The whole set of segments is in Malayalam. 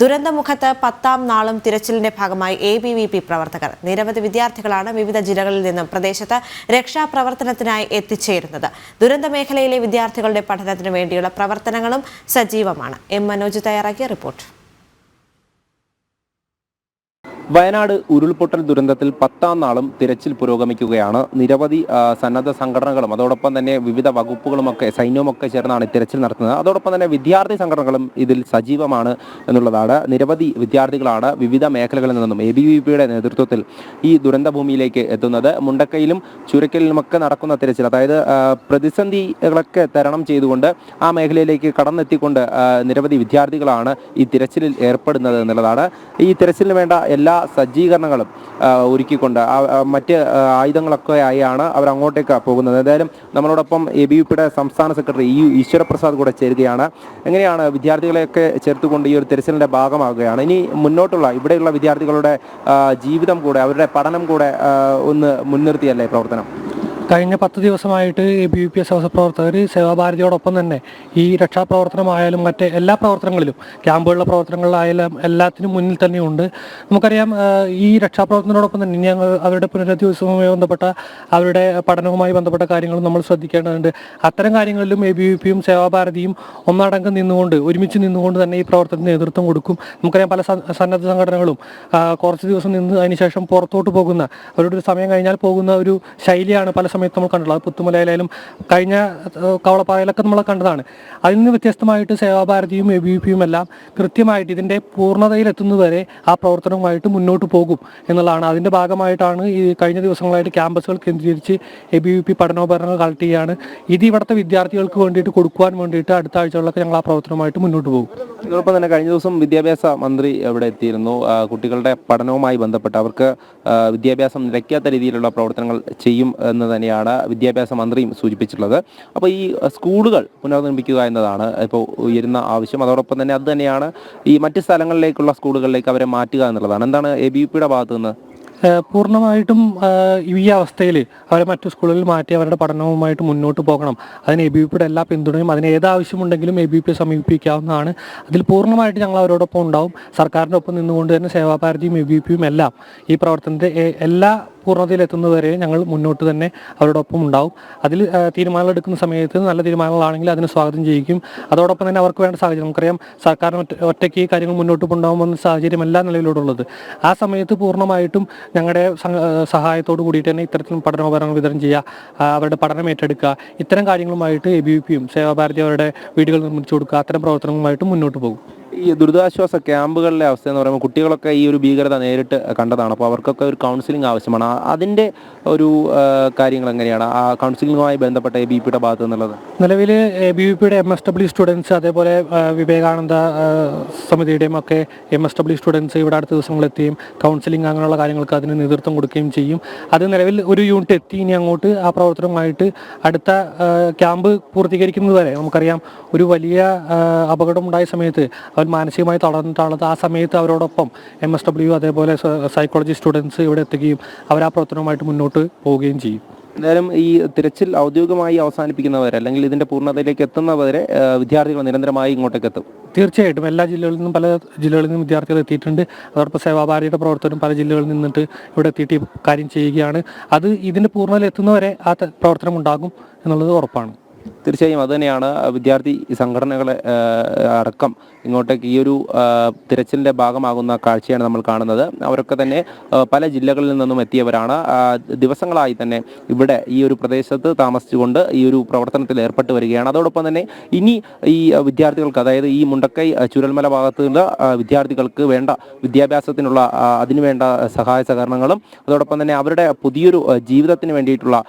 ദുരന്തമുഖത്ത് 10ാം നാളും തിരച്ചിലിന്റെ ഭാഗമായി ABVP പ്രവർത്തകർ നിരവധി വിദ്യാർത്ഥികളാണ് വിവിധ ജില്ലകളിൽ നിന്നും പ്രദേശത്ത് രക്ഷാപ്രവർത്തനത്തിനായി എത്തിച്ചേരുന്നത്. ദുരന്ത മേഖലയിലെ വിദ്യാർത്ഥികളുടെ പഠനത്തിനു വേണ്ടിയുള്ള പ്രവർത്തനങ്ങളും സജീവമാണ്. മനോജ് തയ്യാറാക്കിയ റിപ്പോർട്ട്. വയനാട് ഉരുൾപൊട്ടൽ ദുരന്തത്തിൽ 10ാം നാളും തിരച്ചിൽ പുരോഗമിക്കുകയാണ്. നിരവധി സന്നദ്ധ സംഘടനകളും അതോടൊപ്പം തന്നെ വിവിധ വകുപ്പുകളുമൊക്കെ സൈന്യവുമൊക്കെ ചേർന്നാണ് തിരച്ചിൽ നടത്തുന്നത്. അതോടൊപ്പം തന്നെ വിദ്യാർത്ഥി സംഘടനകളും ഇതിൽ സജീവമാണ് എന്നുള്ളതാണ്. നിരവധി വിദ്യാർത്ഥികളാണ് വിവിധ മേഖലകളിൽ നിന്നും ABVPയുടെ നേതൃത്വത്തിൽ ഈ ദുരന്തഭൂമിയിലേക്ക് എത്തുന്നത്. മുണ്ടക്കയിലും ചുരക്കലിലുമൊക്കെ നടക്കുന്ന തിരച്ചിൽ, അതായത് പ്രതിസന്ധികളൊക്കെ തരണം ചെയ്തുകൊണ്ട് ആ മേഖലയിലേക്ക് കടന്നെത്തിക്കൊണ്ട് നിരവധി വിദ്യാർത്ഥികളാണ് ഈ തിരച്ചിലിൽ ഏർപ്പെടുന്നത് എന്നുള്ളതാണ്. ഈ തിരച്ചിലിന് വേണ്ട എല്ലാ സജ്ജീകരണങ്ങളും ഒരുക്കിക്കൊണ്ട് മറ്റ് ആയുധങ്ങളൊക്കെ ആയാണ് അവർ അങ്ങോട്ടേക്ക് പോകുന്നത്. എന്തായാലും നമ്മളോടൊപ്പം ABVPയുടെ സംസ്ഥാന സെക്രട്ടറി ഈശ്വരപ്രസാദ് കൂടെ ചേരുകയാണ്. എങ്ങനെയാണ് വിദ്യാർത്ഥികളെയൊക്കെ ചേർത്തുകൊണ്ട് ഈ ഒരു തിരച്ചിലിൻ്റെ ഭാഗമാകുകയാണ്? ഇനി മുന്നോട്ടുള്ള ഇവിടെയുള്ള വിദ്യാർത്ഥികളുടെ ജീവിതം കൂടെ അവരുടെ പഠനം കൂടെ ഒന്ന് മുൻനിർത്തിയല്ലേ പ്രവർത്തനം? കഴിഞ്ഞ 10 ദിവസമായിട്ട് ABVP സഹപ്രവർത്തകർ സേവാഭാരതിയോടൊപ്പം തന്നെ ഈ രക്ഷാപ്രവർത്തനമായാലും മറ്റ് എല്ലാ പ്രവർത്തനങ്ങളിലും, ക്യാമ്പുകളിലെ പ്രവർത്തനങ്ങളിലായാലും എല്ലാത്തിനും മുന്നിൽ തന്നെയുണ്ട്. നമുക്കറിയാം, ഈ രക്ഷാപ്രവർത്തനത്തോടൊപ്പം തന്നെ ഞങ്ങൾ അവരുടെ പുനരധിവാസവുമായി ബന്ധപ്പെട്ട അവരുടെ പഠനവുമായി ബന്ധപ്പെട്ട കാര്യങ്ങൾ നമ്മൾ ശ്രദ്ധിക്കേണ്ടതുണ്ട്. അത്തരം കാര്യങ്ങളിലും ABVPയും സേവാഭാരതിയും ഒന്നടങ്കം നിന്നുകൊണ്ട് ഒരുമിച്ച് നിന്നുകൊണ്ട് തന്നെ ഈ പ്രവർത്തനത്തിന് നേതൃത്വം കൊടുക്കും. നമുക്കറിയാം, പല സന്നദ്ധ സംഘടനകളും കുറച്ച് ദിവസം നിന്ന് അതിനുശേഷം പുറത്തോട്ട് പോകുന്ന, അവരുടെ ഒരു സമയം കഴിഞ്ഞാൽ പോകുന്ന ഒരു ശൈലിയാണ് പല സമയത്ത് നമ്മൾ കണ്ടുള്ളത്. പുത്തുമലയിലായാലും കഴിഞ്ഞ കവളപ്പാറയിലൊക്കെ നമ്മൾ കണ്ടതാണ്. അതിൽ നിന്ന് വ്യത്യസ്തമായിട്ട് സേവാഭാരതിയും ABVPയും എല്ലാം കൃത്യമായിട്ട് ഇതിൻ്റെ പൂർണ്ണതയിലെത്തുന്നതുവരെ ആ പ്രവർത്തനവുമായിട്ട് മുന്നോട്ട് പോകും എന്നുള്ളതാണ്. അതിൻ്റെ ഭാഗമായിട്ടാണ് ഈ കഴിഞ്ഞ ദിവസങ്ങളായിട്ട് ക്യാമ്പസുകൾ കേന്ദ്രീകരിച്ച് ABVP പഠനോപകരണങ്ങൾ കളക്ട് ചെയ്യുകയാണ്. ഇത് ഇവിടുത്തെ വിദ്യാർത്ഥികൾക്ക് വേണ്ടിയിട്ട് കൊടുക്കുവാൻ വേണ്ടിയിട്ട് അടുത്ത ആഴ്ചകളിലൊക്കെ ഞങ്ങൾ ആ പ്രവർത്തനവുമായിട്ട് മുന്നോട്ട് പോകും. ഇതോടൊപ്പം തന്നെ കഴിഞ്ഞ ദിവസം വിദ്യാഭ്യാസ മന്ത്രി ഇവിടെ എത്തിയിരുന്നു. കുട്ടികളുടെ പഠനവുമായി ബന്ധപ്പെട്ട് അവർക്ക് വിദ്യാഭ്യാസം നിലയ്ക്കാത്ത രീതിയിലുള്ള പ്രവർത്തനങ്ങൾ ചെയ്യും എന്ന് തന്നെയാണ് വിദ്യാഭ്യാസ മന്ത്രിയും സൂചിപ്പിച്ചിട്ടുള്ളത്. അപ്പോൾ ഈ സ്കൂളുകൾ പുനർനിർമ്മിക്കുക എന്നതാണ് ഇപ്പോൾ ഉയരുന്ന ആവശ്യം. അതോടൊപ്പം തന്നെ അത് തന്നെയാണ് ഈ മറ്റ് സ്ഥലങ്ങളിലേക്കുള്ള സ്കൂളുകളിലേക്ക് അവരെ മാറ്റുക എന്നുള്ളതാണ്. എന്താണ് ABVPയുടെ ഭാഗത്തു നിന്ന്? പൂർണ്ണമായിട്ടും ഈ അവസ്ഥയിൽ അവരെ മറ്റു സ്കൂളുകളിൽ മാറ്റി അവരുടെ പഠനവുമായിട്ട് മുന്നോട്ട് പോകണം. അതിന് ABVPയുടെ എല്ലാ പിന്തുണയും, അതിന് ഏതാവശ്യമുണ്ടെങ്കിലും ABVPയെ സമീപിക്കാവുന്നതാണ്. അതിൽ പൂർണ്ണമായിട്ട് ഞങ്ങൾ അവരോടൊപ്പം ഉണ്ടാവും. സർക്കാരിൻ്റെ ഒപ്പം നിന്നുകൊണ്ട് തന്നെ സേവാഭാരതിയും ABVPയും എല്ലാം ഈ പ്രവർത്തനത്തെ എല്ലാ പൂർണ്ണതയിലെത്തുന്നതുവരെ ഞങ്ങൾ മുന്നോട്ട് തന്നെ അവരോടൊപ്പം ഉണ്ടാവും. അതിൽ തീരുമാനങ്ങൾ എടുക്കുന്ന സമയത്ത് നല്ല തീരുമാനങ്ങളാണെങ്കിൽ അതിന് സ്വാഗതം ചെയ്യിക്കും. അതോടൊപ്പം തന്നെ അവർക്ക് വേണ്ട സാഹചര്യം, നമുക്കറിയാം സർക്കാരിന് ഒറ്റയ്ക്ക് ഈ കാര്യങ്ങൾ മുന്നോട്ട് കൊണ്ടുപോകുന്ന സാഹചര്യം എല്ലാ നിലയിലൂടെയുള്ളത്. ആ സമയത്ത് പൂർണ്ണമായിട്ടും ഞങ്ങളുടെ സഹായത്തോടു കൂടിയിട്ട് തന്നെ ഇത്തരത്തിലും പഠനോപകരണങ്ങൾ വിതരണം ചെയ്യുക, അവരുടെ പഠനം ഏറ്റെടുക്കുക, ഇത്തരം കാര്യങ്ങളുമായിട്ട് ABVPയും സേവാഭാരതി അവരുടെ വീടുകൾ നിർമ്മിച്ചു കൊടുക്കുക, അത്തരം പ്രവർത്തനങ്ങളുമായിട്ട് മുന്നോട്ട് പോകും. ഈ ദുരിതാശ്വാസ ക്യാമ്പുകളിലെ അവസ്ഥ എന്ന് പറയുമ്പോൾ കുട്ടികളൊക്കെ ഈ ഒരു ഭീകരത നേരിട്ട് കണ്ടതാണ്. അപ്പോൾ അവർക്കൊക്കെ ഒരു കൗൺസിലിംഗ് ആവശ്യമാണ്. അതിൻ്റെ ഒരു കാര്യങ്ങൾ എങ്ങനെയാണ് ആ കൗൺസിലിങ്ങുമായി ബന്ധപ്പെട്ട ABVPയുടെ ഭാഗത്ത് നിന്നുള്ളത്? നിലവിൽ ABVPയുടെ MSW സ്റ്റുഡൻസ്, അതേപോലെ വിവേകാനന്ദ സമിതിയുടെയും ഒക്കെ MSW സ്റ്റുഡൻസ് ഇവിടെ അടുത്ത ദിവസങ്ങളെത്തുകയും കൗൺസിലിംഗ് അങ്ങനെയുള്ള കാര്യങ്ങൾക്ക് അതിന് നേതൃത്വം കൊടുക്കുകയും ചെയ്യും. അത് നിലവിൽ ഒരു യൂണിറ്റ് എത്തി. ഇനി അങ്ങോട്ട് ആ പ്രവർത്തനവുമായിട്ട് അടുത്ത ക്യാമ്പ് പൂർത്തീകരിക്കുന്നത് വരെ, നമുക്കറിയാം ഒരു വലിയ അപകടമുണ്ടായ സമയത്ത് അവർ മാനസികമായി തളർന്നിട്ടുള്ളത്. ആ സമയത്ത് അവരോടൊപ്പം MSW അതേപോലെ സൈക്കോളജി സ്റ്റുഡൻസ് ഇവിടെ എത്തുകയും അവർ ആ പ്രവർത്തനവുമായിട്ട് മുന്നോട്ട് പോവുകയും ചെയ്യും. എന്തായാലും ഈ തിരച്ചിൽ ഔദ്യോഗികമായി അവസാനിപ്പിക്കുന്നവരെ അല്ലെങ്കിൽ ഇതിൻ്റെ പൂർണ്ണതയിലേക്ക് എത്തുന്നവരെ വിദ്യാർത്ഥികൾ നിരന്തരമായി ഇങ്ങോട്ടേക്ക് എത്തും. തീർച്ചയായിട്ടും എല്ലാ ജില്ലകളിൽ നിന്നും, പല ജില്ലകളിൽ നിന്നും വിദ്യാർത്ഥികൾ എത്തിയിട്ടുണ്ട്. അതോടൊപ്പം സേവാഭാരതിയുടെ പ്രവർത്തനം പല ജില്ലകളിൽ നിന്നിട്ട് ഇവിടെ എത്തിയിട്ട് കാര്യം ചെയ്യുകയാണ്. അത് ഇതിൻ്റെ പൂർണ്ണതയിൽ എത്തുന്നവരെ ആ പ്രവർത്തനം ഉണ്ടാകും എന്നുള്ളത് ഉറപ്പാണ്. തീർച്ചയായും അതുതന്നെയാണ് വിദ്യാർത്ഥി സംഘടനകളെ അടക്കം ഇങ്ങോട്ടേക്ക് ഈ ഒരു തിരച്ചിലിൻ്റെ ഭാഗമാകുന്ന കാഴ്ചയാണ് നമ്മൾ കാണുന്നത്. അവരൊക്കെ തന്നെ പല ജില്ലകളിൽ നിന്നും എത്തിയവരാണ്. ദിവസങ്ങളായി തന്നെ ഇവിടെ ഈ ഒരു പ്രദേശത്ത് താമസിച്ചുകൊണ്ട് ഈ ഒരു പ്രവർത്തനത്തിൽ ഏർപ്പെട്ട് വരികയാണ്. അതോടൊപ്പം തന്നെ ഇനി ഈ വിദ്യാർത്ഥികൾക്ക്, അതായത് ഈ മുണ്ടക്കൈ ചുരൽമല ഭാഗത്തുള്ള വിദ്യാർത്ഥികൾക്ക് വേണ്ട വിദ്യാഭ്യാസത്തിനുള്ള അതിനുവേണ്ട സഹായ സഹകരണങ്ങളും അതോടൊപ്പം തന്നെ അവരുടെ പുതിയൊരു ജീവിതത്തിന് വേണ്ടിയിട്ടുള്ള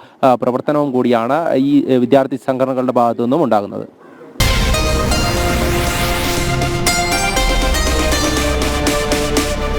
പ്രവർത്തനവും കൂടിയാണ് ഈ വിദ്യാർത്ഥി സംഘടനകളുടെ ഭാഗത്തു നിന്നും ഉണ്ടാകുന്നത്.